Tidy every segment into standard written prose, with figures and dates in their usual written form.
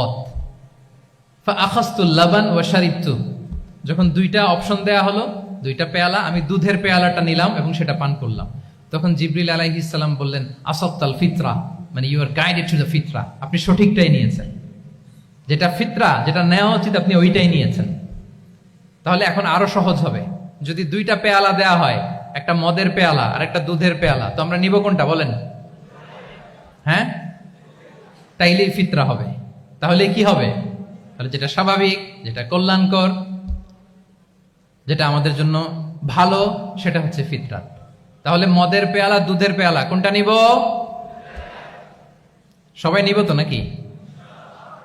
মদ। ফাআখাযতুল লাবান ওয়া শারিবতু, যখন দুইটা অপশন দেয়া হলো, দুইটা পেয়ালা, আমি দুধের পেয়ালাটা নিলাম এবং সেটা পান করলাম। তখন জিবরিল আলাইহিস সালাম বললেন, আসাবতাল ফিতরা, মানে you are guided to the ফিতরা, আপনি সঠিকটাই নিয়েছেন, যেটা ফিতরা, যেটা নেওয়া উচিত আপনি ওইটাই নিয়েছেন। তাহলে এখন আরো সহজ হবে, যদি দুইটা পেয়ালা দেয়া হয়, একটা মদের পেয়ালা আর একটা দুধের পেয়ালা, তো আমরা নিব কোনটা বলেন? হ্যাঁ, তাইলেই ফিতরা হবে। তাহলে কি হবে? তাহলে যেটা স্বাভাবিক, যেটা কল্যাণকর, যেটা আমাদের জন্য ভালো, সেটা হচ্ছে ফিতরা। তাহলে মদের পেয়ালা, দুধের পেয়ালা, কোনটা নিব? সবাই নিব তো নাকি?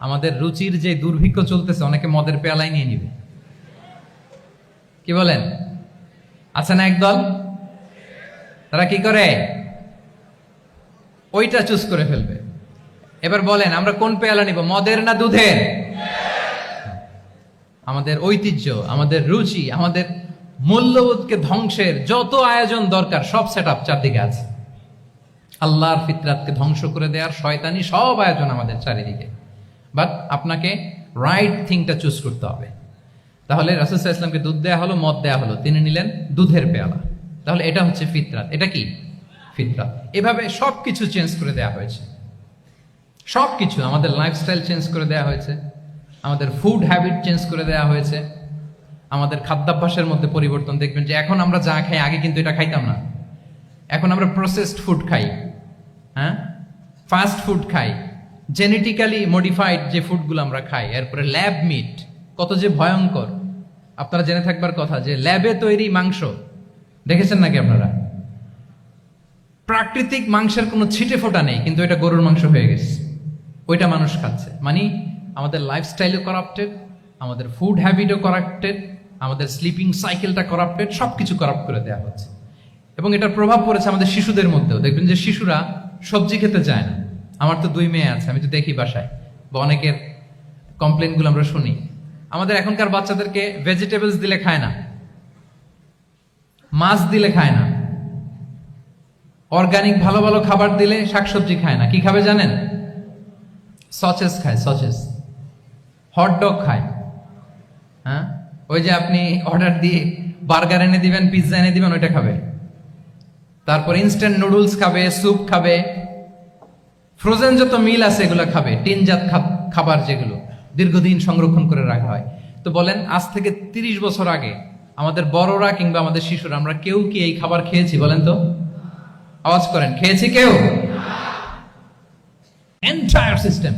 আমাদের রুচির যে দুর্ভিক্ষ চলতেছে, অনেকে মদের পেয়ালাই নিয়ে নিবে। কি বলেন? আছে না একদল, তারা কি করে? ওইটা চুজ করে ফেলবে। এবার বলেন, আমরা কোন পেয়ালা নিব, মদের না দুধের? আমাদের ঐতিহ্য, আমাদের রুচি, আমাদের মূল্যবোধকে ধ্বংসের যত আয়োজন দরকার সব সেটআপ চারদিকে আছে। আল্লাহর ফিতরাতকে ধ্বংস করে দেওয়ার শয়তানি সব আয়োজন আমাদের চারিদিকে। বাট আপনাকে রাইট থিংটা চুজ করতে হবে। তাহলে রাসূল সাল্লাল্লাহু আলাইহি ওয়াসাল্লামকে দুধ দেয়া হলো, মদ দেয়া হলো, তিনি নিলেন দুধের পেয়ালা। তাহলে এটা হচ্ছে ফিতরাত। এটা কি? ফিতরাত। এভাবে সবকিছু চেঞ্জ করে দেয়া হয়েছে। সবকিছু, আমাদের লাইফস্টাইল চেঞ্জ করে দেয়া হয়েছে, আমাদের ফুড হ্যাবিট চেঞ্জ করে দেয়া হয়েছে, আমাদের খাদ্যাভ্যাসের মধ্যে পরিবর্তন। দেখবেন যে এখন আমরা যা খাই, আগে কিন্তু এটা খাইতাম না। এখন আমরা প্রসেসড ফুড খাই, হ্যাঁ, ফাস্ট ফুড খাই, জেনেটিক্যালি মডিফাইড যে ফুডগুলো আমরা খাই, এরপরে ল্যাব মিট, কত যে ভয়ঙ্কর। আপনারা জেনে থাকবার কথা যে ল্যাবে তৈরি মাংস দেখেছেন নাকি আপনারা? প্রাকৃতিক মাংসের কোনো ছিটে ফোটা নেই, কিন্তু এটা গরুর মাংস হয়ে গেছে, ওইটা মানুষ খাচ্ছে। মানে আমাদের লাইফস্টাইলও করাপ্টেড, আমাদের ফুড হ্যাবিটও করাপ্টেড, আমাদের স্লিপিং সাইকেলটা করাপ্টেড, সবকিছু করাপ্ট করে দেওয়া হচ্ছে। এবং এটার প্রভাব পড়েছে আমাদের শিশুদের মধ্যেও। দেখবেন যে শিশুরা সবজি খেতে চায় না। আমার তো 2 মেয়ে আছে, আমি তো দেখি বাসায়, বা অনেকের কমপ্লেনগুলো আমরা শুনি। আমাদের এখনকার বাচ্চাদেরকে ভেজিটেবলস দিলে খায় না, মাছ দিলে খায় না, অর্গানিক ভালো ভালো খাবার দিলে শাকসবজি খায় না। কি খাবে জানেন? সচেস খায়, সচেস, হটডগ খায়। হ্যাঁ, ওই যে আপনি অর্ডার দিয়ে বার্গার এনে দিবেন, পিৎজা এনে দিবেন, ওইটা খাবে। তারপর ইনস্ট্যান্ট নুডলস খাবে, স্যুপ খাবে, ফ্রোজেন যত মিল আছে এগুলো খাবে, টিনজাত খাবার যেগুলো দীর্ঘদিন সংরক্ষণ করে রাখা হয়। তো বলেন, আজ থেকে 30 বছর আগে আমাদের বড়রা কিংবা আমাদের শিশুরা, আমরা কেউ কি এই খাবার খেয়েছি? বলেন তো, আওয়াজ করেন, খেয়েছি কেউ? Entire system.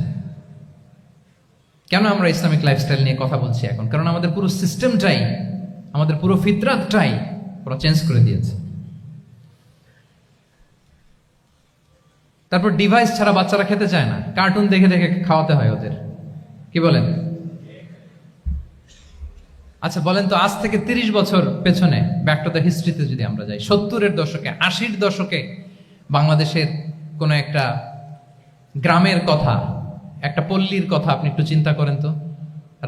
কেন আমরা ইসলামিক লাইফস্টাইল নিয়ে কথা বলছি এখন? কারণ আমাদের পুরো সিস্টেমটাই, আমাদের পুরো ফিতরাতটাই ওরা চেঞ্জ করে দিয়েছে। তারপর ডিভাইস ছাড়া বাচ্চারা খেতে চায় না, কার্টুন দেখে দেখে খাওয়াতে হয় ওদের। কি বলেন? আচ্ছা বলেন তো, আজ থেকে 30 বছর পেছনে ব্যাক টু দ্য হিস্ট্রিতে যদি আমরা যাই, 70-এর দশকে, 80-র দশকে বাংলাদেশের কোন একটা গ্রামের কথা, একটা পল্লীর কথা আপনি একটু চিন্তা করেন তো।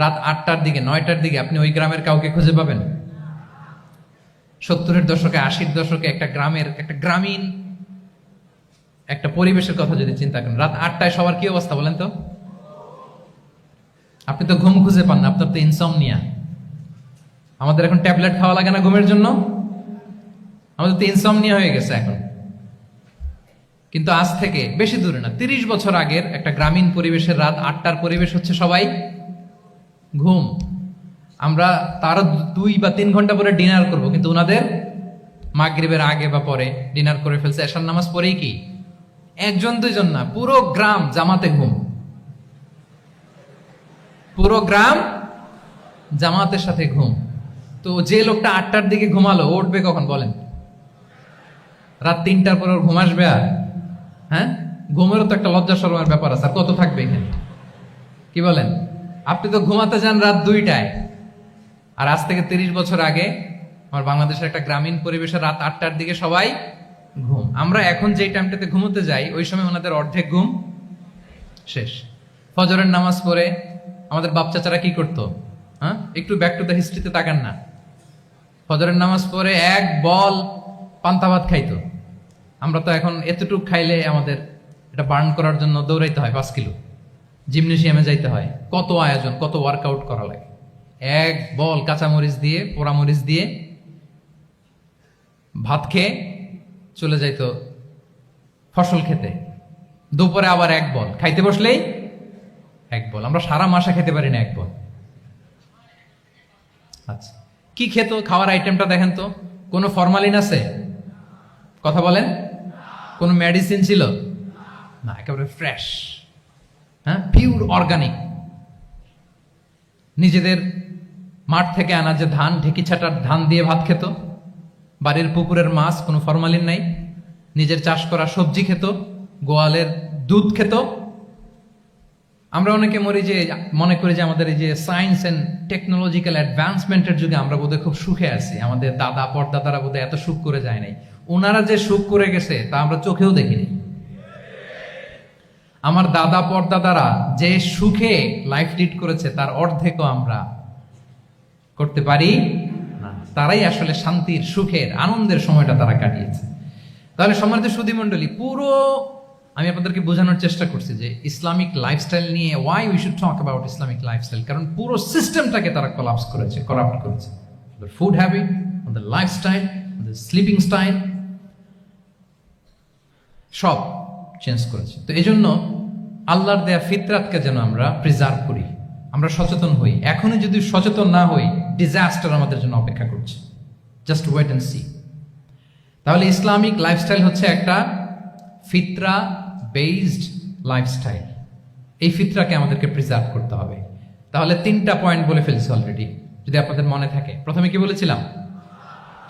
রাত 8টার দিকে, 9টার দিকে আপনি ওই গ্রামের কাউকে খুঁজে পাবেন? 70-এর দশকে, 80-র দশকে একটা গ্রামের, একটা গ্রামীণ একটা পরিবেশের কথা যদি চিন্তা করেন, রাত 8টায় সবার কি অবস্থা বলেন তো? আপনি তো ঘুম খুঁজে পান না, আপনার তো ইনসমনিয়া। আমাদের এখন ট্যাবলেট খাওয়া লাগে না ঘুমের জন্য? আমাদের তো ইনসমনিয়া হয়ে গেছে এখন। কিন্তু আজ থেকে বেশি দূরে না, 30 বছর আগের একটা গ্রামীণ পরিবেশের রাত 8টার পরিবেশ হচ্ছে সবাই ঘুম। আমরা তারও 2 বা 3 ঘন্টা পরে ডিনার করব, কিন্তু ওনাদের মাগরিবের আগে বা পরে ডিনার করে ফেলছে, এশার নামাজ পড়েই কি 1-2 জন না, পুরো গ্রাম জামাতে ঘুম। পুরো গ্রাম জামাতের সাথে ঘুম। তো যে লোকটা 8টার দিকে ঘুমালো, উঠবে কখন বলেন? রাত 3টার পর ওর ঘুম আসবে? আর হ্যাঁ, ঘুমেরও তো একটা লজ্জা শরমের ব্যাপার আছে, আর কত থাকবে এখানে? কি বলেন? আপনি তো ঘুমাতে যান রাত 2টায়, আর আজ থেকে 30 বছর আগে আমার বাংলাদেশের একটা গ্রামীণ পরিবেশে রাত 8টার দিকে সবাই ঘুম। আমরা এখন যেই টাইমটাতে ঘুমোতে যাই, ওই সময় ওনাদের অর্ধেক ঘুম শেষ। ফজরের নামাজ পড়ে আমাদের বাপ চাচারা কি করতো? হ্যাঁ, একটু ব্যাক টু দ্য হিস্ট্রিতে তাকান না। ফজরের নামাজ পড়ে এক বল পান্তা ভাত খাইতো। আমরা তো এখন এতটুকু খাইলে আমাদের এটা বার্ন করার জন্য দৌড়াইতে হয় 5 কিলো। জিমনেশিয়ামে যাইতে হয়, কত আয়োজন, কত ওয়ার্কআউট করা লাগে। এক বল কাঁচামরিচ দিয়ে, পোড়ামরিচ দিয়ে ভাত খেয়ে চলে যাইতো ফসল খেতে, দুপুরে আবার এক বল, খাইতে বসলেই এক বল। আমরা সারা মাসে খেতে পারি না এক বল। আচ্ছা, কি খেত? খাওয়ার আইটেমটা দেখেন তো, কোনো ফরমালিন আছে? কথা বলেন। কোনো মেডিসিন ছিল না, একেবারে ফ্রেশ, হ্যাঁ, পিওর অর্গানিক। নিজেদের মাঠ থেকে আনা যে ধান, ঢেকি ছাটার ধান দিয়ে ভাত খেত, বাড়ির পুকুরের মাছ, কোনো ফরমালিন নাই। নিজের চাষ করা সবজি খেত, গোয়ালের দুধ খেত। আমরা অনেকে মনে করি যে আমাদের এই যে সায়েন্স এন্ড টেকনোলজিক্যাল অ্যাডভান্সমেন্টের যুগে আমরা বোধহয় খুব সুখে আছি, আমাদের দাদা পরদাদারা বোধহয় এত সুখ করে যায় নাই। ওনারা যে সুখ করে গেছে তা আমরা চোখেও দেখিনি। আমার দাদা পরদাদারা যে সুখে লাইফ লিড করেছে তার অর্ধেকও আমরা করতে পারি না। তারাই আসলে শান্তির, সুখের, আনন্দের সময়টা তারা কাটিয়েছে। তাহলে সম্মানিত সুধী মণ্ডলী, পুরো আমি আপনাদেরকে বোঝানোর চেষ্টা করছি যে ইসলামিক লাইফস্টাইল নিয়ে why we should talk about Islamic lifestyle, কারণ পুরো সিস্টেমটাকে তারা কলাপস করেছে, করাপ্ট করেছে। ফুড হ্যাবিট, আমাদের লাইফস্টাইল, আমাদের স্লিপিং স্টাইল সব চেঞ্জ করেছে। তো এই জন্য আল্লাহর দেয়া ফিতরাতকে যেন আমরা প্রিজার্ভ করি, আমরা সচেতন হই। এখনই যদি সচেতন না হই, ডিজাস্টার আমাদের জন্য অপেক্ষা করছে। Just wait and see. তাহলে ইসলামিক লাইফস্টাইল হচ্ছে একটা ফিতরা বেসড লাইফস্টাইল। এই ফিতরাকে আমাদেরকে প্রিজার্ভ করতে হবে। তাহলে 3টা পয়েন্ট বলে ফেলছি অলরেডি, যদি আপনাদের মনে থাকে। প্রথমে কি বলেছিলাম?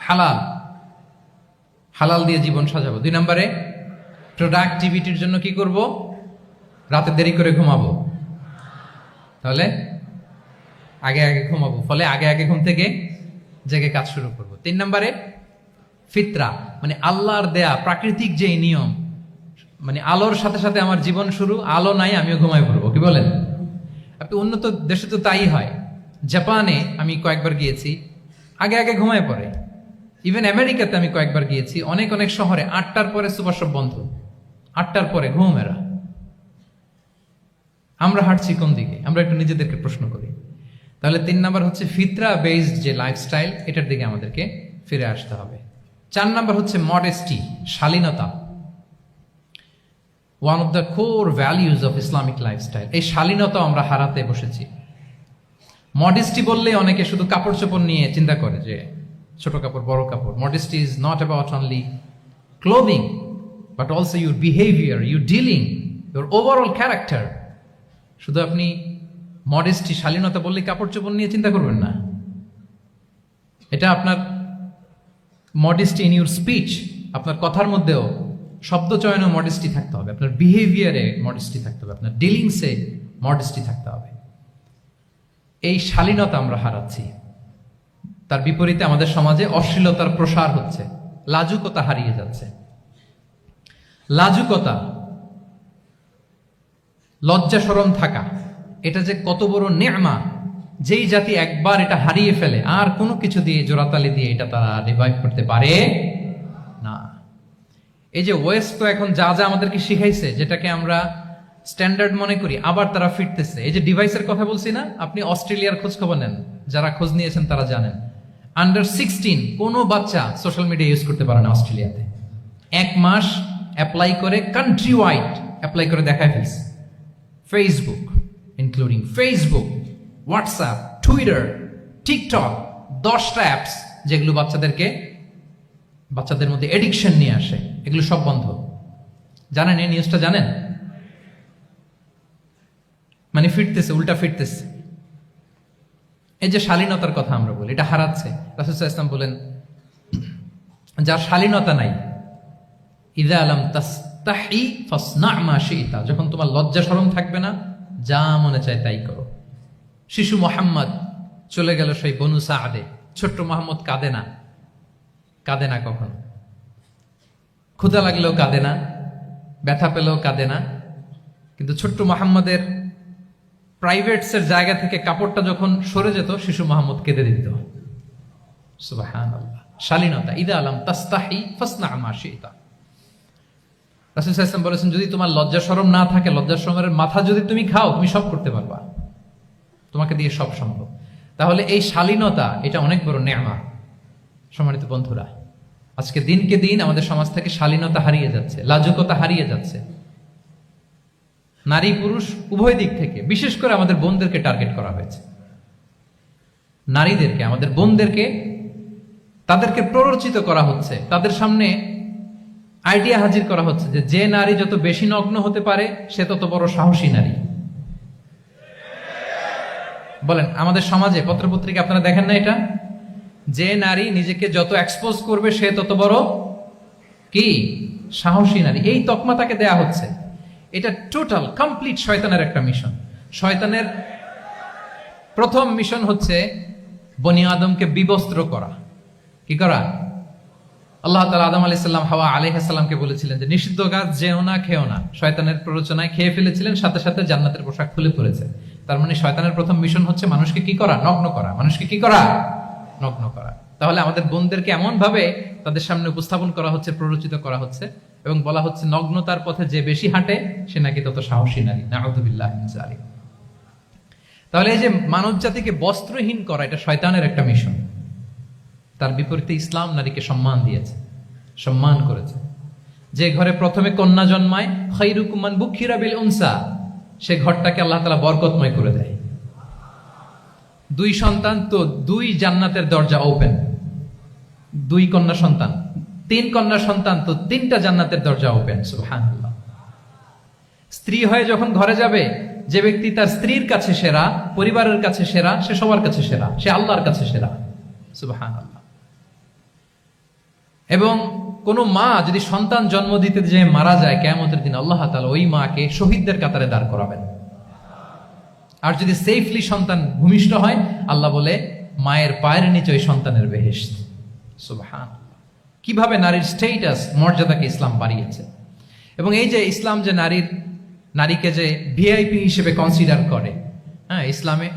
হালাল, হালাল দিয়ে জীবন সাজাবো। 2 নম্বরে প্রোডাক্টিভিটির জন্য কি করব? রাতে দেরি করে ঘুমাবো, তাহলে আগে আগে ঘুমাবো, ফলে আগে আগে ঘুম থেকে জেগে কাজ শুরু করব। 3 নম্বরে ফিতরা, মানে আল্লাহর দেয়া প্রাকৃতিক যে নিয়ম, মানে আলোর সাথে সাথে আমার জীবন শুরু, আলো নাই আমিও ঘুমাই পড়বো। কি বলেন? আপনি উন্নত দেশে তো তাই হয়। জাপানে আমি কয়েকবার গিয়েছি, আগে আগে ঘুমায় পড়ে। ইভেন আমেরিকাতে আমি কয়েকবার গিয়েছি, অনেক অনেক শহরে 8টার পরে সুপার শপ বন্ধ, 8টার পরে ঘুম এরা। আমরা হাঁটছি কোন দিকে? আমরা একটু নিজেদেরকে প্রশ্ন করি। তাহলে 3 নাম্বার হচ্ছে ফিতরা বেসড যে লাইফস্টাইল, এটার দিকে আমাদেরকে ফিরে আসতে হবে। 4 নাম্বার হচ্ছে মডেস্টি, শালীনতা। One of the core values of Islamic lifestyle. এই শালীনতা আমরা হারাতে বসেছি। মডেস্টি বললে অনেকে শুধু কাপড় চোপড় নিয়ে চিন্তা করে যে ছোট কাপড়, বড় কাপড়। Modesty is not about only clothing, but also your behaviour, your dealing, your overall character. শুধু আপনি মডেস্টি, শালীনতা বললে কাপড় চোপড় নিয়ে চিন্তা করবেন না। এটা আপনার মডেস্টি ইন ইউর স্পিচ, আপনার কথার মধ্যেও শব্দ চয়নে মডেস্টি থাকতে হবে, আপনার বিহেভিয়ারে মডেস্টি থাকতে হবে, আপনার ডিলিংসে মডেস্টি থাকতে হবে। এই শালীনতা আমরা হারাচ্ছি। তার বিপরীতে আমাদের সমাজে অশ্লীলতার প্রসার হচ্ছে, লাজুকতা হারিয়ে যাচ্ছে। লাজুকতা, লজ্জা শরম থাকা, এটা যে কত বড় নেয়ামা। যেই জাতি একবার এটা হারিয়ে ফেলে, আর কোনো কিছু দিয়ে, জোড়াতালি দিয়ে এটা তারা রিভাইভ করতে পারে না। এই যে ওয়েস্ট তো এখন যা যা আমাদেরকে শিখাইছে, যেটাকে আমরা স্ট্যান্ডার্ড মনে করি, আবার তারা ফিরতেছে। এই যে ডিভাইসের কথা বলছি না, আপনি অস্ট্রেলিয়ার খোঁজ খবর নেন, যারা খোঁজ নিয়েছেন তারা জানেন। আন্ডার 16 কোনো বাচ্চা সোশ্যাল মিডিয়া ইউজ করতে পারে না অস্ট্রেলিয়াতে। 1 মাস অ্যাপ্লাই করে, কান্ট্রি ওয়াইড অ্যাপ্লাই করে দেখায় ফেলছে। Facebook, including Facebook, WhatsApp, Twitter, TikTok, 10টা অ্যাপস যেগুলো বাচ্চাদের মধ্যে এডিকশন নিয়ে আসে, এগুলো সব বন্ধ। জানেন এই নিউজটা? জানেন? মানে ফিরতেছে, উল্টা ফিরতেছে। এই যে শালীনতার কথা আমরা বলি, এটা হারাচ্ছে। রাসূল সাল্লাল্লাহু আলাইহি ওয়াসাল্লাম বলেন, যার শালীনতা নাই, ইযা লাম তাসতাহি ফাসনা মা শি'তা, যখন তোমার লজ্জা শরম থাকবে না, যা মনে চায় তাই করো। শিশু মোহাম্মদ চলে গেল সেই বনু সাআদে। ছোট্ট মোহাম্মদ কাঁদে না, কাঁদে না কখনো। ক্ষুধা লাগলেও কাঁদে না, ব্যথা পেলেও কাঁদে না। কিন্তু ছোট্ট মোহাম্মদের প্রাইভেটসের জায়গা থেকে কাপড়টা যখন সরে যেত, শিশু মোহাম্মদ কেঁদে দিত। সুবহানাল্লাহ, শালীনতা। ইযা লাম তাসতাহি ফাসনা মা শি'তা। রাসূল সাল্লাল্লাহু আলাইহি ওয়াসাল্লাম বলেছেন, যদি তোমার লজ্জা শরম না থাকে, লজ্জা শরমের মাথা যদি তুমি খাও, তুমি সব করতে পারবা, তোমাকে দিয়ে সব সম্ভব। তাহলে এই শালীনতা, এটা অনেক বড় নেয়ামত। সম্মানিত বন্ধুরা, আজকে দিনকে দিন আমাদের সমাজ থেকে শালীনতা হারিয়ে যাচ্ছে, লাজুকতা হারিয়ে যাচ্ছে, নারী পুরুষ উভয় দিক থেকে। বিশেষ করে আমাদের বোনদেরকে টার্গেট করা হয়েছে, নারীদেরকে, আমাদের বোনদেরকে, তাদেরকে প্ররোচিত করা হচ্ছে, তাদের সামনে আইডিয়া হাজির করা হচ্ছে যে নারী যত বেশি নগ্ন হতে পারে সে তত বড় সাহসী নারী। বলেন, আমাদের সমাজে পত্রপত্রিকা আপনারা দেখেন না এটা? যে নারী নিজেকে যত এক্সপোজ করবে সে তত বড় কি সাহসী নারী, এই তকমা তাকে দেয়া হচ্ছে। এটা টোটাল কমপ্লিট শয়তানের একটা মিশন। শয়তানের প্রথম মিশন হচ্ছে বনি আদমকে বিবস্ত্র করা। কি করা? আল্লাহ তাআলা আদম আলাইহিস সালাম, হাওয়া আলাইহিস সালামকে বলেছিলেন যে নিষিদ্ধ গাছ যেও না, খেও না। শয়তানের প্ররোচনায় খেয়ে ফেলেছিলেন, সাথে সাথে জান্নাতের পোশাক খুলে পড়েছে। তার মানে শয়তানের প্রথম মিশন হচ্ছে মানুষকে কি করা? নগ্ন করা। মানুষকে কি করা? নগ্ন করা। তাহলে আমাদের বোনদেরকে এমন ভাবে তাদের সামনে উপস্থাপন করা হচ্ছে, প্ররোচিত করা হচ্ছে, এবং বলা হচ্ছে নগ্নতার পথে যে বেশি হাঁটে সে নাকি তত সাহসী নারী। নাউযুবিল্লাহি মিন যালিক। তাহলে এই যে মানব জাতিকে বস্ত্রহীন করা, এটা শয়তানের একটা মিশন। তার বিপরীতে ইসলাম নারীকে সম্মান দিয়েছে, সম্মান করেছে। যে ঘরে প্রথমে কন্যা জন্মায়, খায়রুকুম মান বুখিরা বিল উনসা, সে ঘরটাকে আল্লাহ তাআলা বরকতময় করে দেয়। 2 সন্তান তো 2 জান্নাতের দরজা ওপেন। 2 কন্যা সন্তান, 3 কন্যা সন্তান তো 3টা জান্নাতের দরজা ওপেন। সুবহানাল্লাহ। স্ত্রী হয়ে যখন ঘরে যাবে, যে ব্যক্তি তার স্ত্রীর কাছে সেরা, পরিবারের কাছে সেরা, সে সবার কাছে সেরা, সে আল্লাহর কাছে সেরা। সুবহানাল্লাহ। এবং কোন মা যদি সন্তান জন্ম দিতে যে মারা যায়, কিয়ামতের দিন আল্লাহ তাআলা ওই মাকে শহীদদের কাতারে দাঁড় করাবেন। আর যদি সেফলি সন্তান ভূমিষ্ঠ হয়, আল্লাহ বলে মায়ের পায়ের নিচে ওই সন্তানের বেহেশত। সুবহানাল্লাহ। কিভাবে নারীর স্টেটাস, মর্যাদাকে ইসলাম বাড়িয়েছে। এবং এই যে ইসলাম যে নারীকে যে ভিআইপি হিসেবে কনসিডার করে, হ্যাঁ,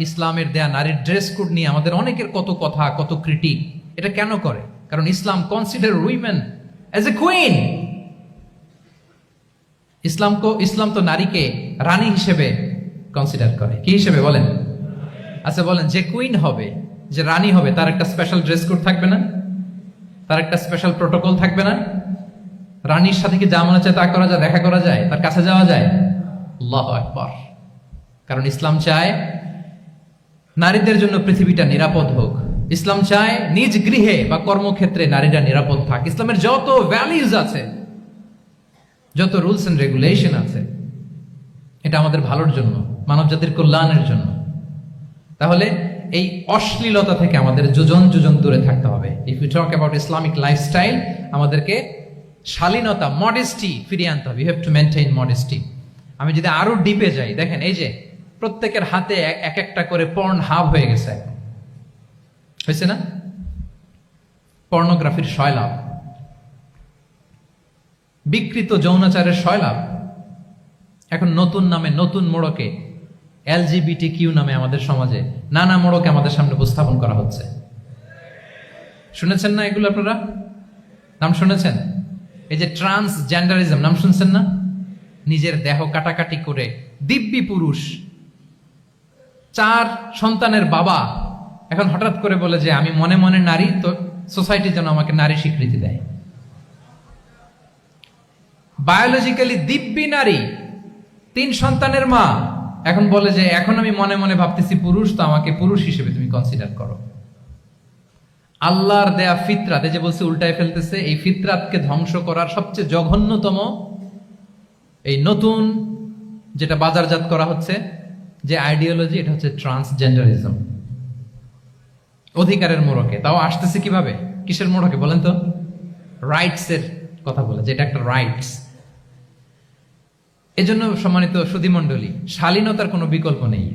ইসলামের দেয়া নারীর ড্রেস কোড নিয়ে আমাদের অনেকের কত কথা, কত ক্রিটিক। এটা কেন করে? কারণ Islam consider women as a queen. Islam তো নারীকে রানী হিসেবে কনসিডার করে। কি হিসেবে বলেন? আচ্ছা বলেন, যে কুইন হবে, যে রানী হবে, তার একটা স্পেশাল ড্রেস কোড থাকবে না? তার একটা স্পেশাল প্রোটোকল থাকবে না? রানীর সাথে কি যা মনে চায় তা করা যায়, দেখা করা যায়, তার কাছে যাওয়া যায়? আল্লাহু আকবার। কারণ ইসলাম চায় নারীদের জন্য পৃথিবীটা নিরাপদ হোক। ইসলাম চায় নিজ গৃহে বা কর্মক্ষেত্রে নারীরা নিরাপদ থাক। ইসলামের যত ভ্যালিউজ আছে, যত রুলস এন্ড রেগুলেশন আছে, এটা আমাদের ভালোর জন্য, মানব জাতির কল্যাণের জন্য। তাহলে এই অশ্লীলতা থেকে আমাদের যোজন দূরে থাকতে হবে। If you talk about Islamic lifestyle, আমাদেরকে শালীনতা, মডেস্টি ফিরিয়ে আনতে হবে। You have to maintain modesty. আমি যদি আরো ডিপে যাই, দেখেন এই যে প্রত্যেকের হাতে এক একটা করে পর্ন হাব হয়ে গেছে। হয়েছে না? পর্নোগ্রাফির সয়লাভ, বিকৃত যৌনাচারের সয়লাভ। এখন নতুন নামে, নতুন মোড়কে, LGBTQ নামে আমাদের সমাজে নানা মোড়কে আমাদের সামনে উপস্থাপন করা হচ্ছে। শুনেছেন না এগুলো? আপনারা নাম শুনেছেন? এই যে ট্রান্সজেন্ডারিজম, নাম শুনছেন না? নিজের দেহ কাটাকাটি করে দিব্যি পুরুষ, 4 সন্তানের বাবা, এখন হঠাৎ করে বলে যে আমি মনে মনে নারী, তো সোসাইটি যেন আমাকে নারী স্বীকৃতি দেয়। বায়োলজিক্যালি দিব্যি নারী, 3 সন্তানের মা, এখন বলে যে এখন আমি মনে মনে ভাবতেছি পুরুষ, তো আমাকে পুরুষ হিসেবে তুমি কনসিডার করো। আল্লাহর দেয়া ফিতরাত, এই যে বলছে উল্টায় ফেলতেছে, এই ফিতরাতকে ধ্বংস করার সবচেয়ে জঘন্যতম এই নতুন যেটা বাজারজাত করা হচ্ছে যে আইডিওলজি, এটা হচ্ছে ট্রান্সজেন্ডারিজম। অধিকারের মোড়কে, তাও আসতেছে কিভাবে? কিসের মোড়কে বলেন তো? রাইটস এর কথা বলে, যে এটা একটা রাইটস। এজন্য সম্মানিত সুধীমণ্ডলী, শালীনতার কোনো বিকল্প নেই।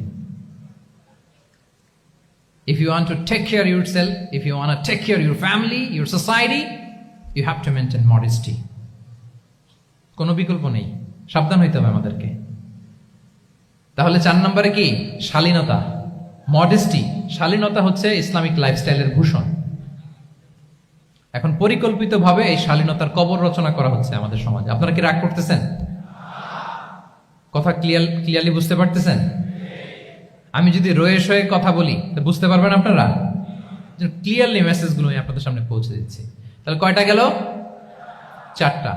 If you want to take care of yourself, if you want to take care of your family, your society, you have to maintain modesty. কোনো বিকল্প নেই, সাবধান হইতে হবে আমাদেরকে। তাহলে 4 নম্বরে কি? শালীনতা, মডেস্টি। শালীনতা হচ্ছে ইসলামিক লাইফস্টাইলের ভূষণ। এখন পরিকল্পিতভাবে এই শালীনতার কবর রচনা করা হচ্ছে আমাদের সমাজে। আপনারা কি রাগ করতেছেন? কথা ক্লিয়ারলি বুঝতে পারতেছেন? আমি যদি রয়ে সয়ে কথা বলি তো বুঝতে পারবেন আপনারা? ক্লিয়ারলি মেসেজগুলো আমি আপনাদের সামনে পৌঁছে দিচ্ছি। তাহলে কয়টা গেল? 4টা।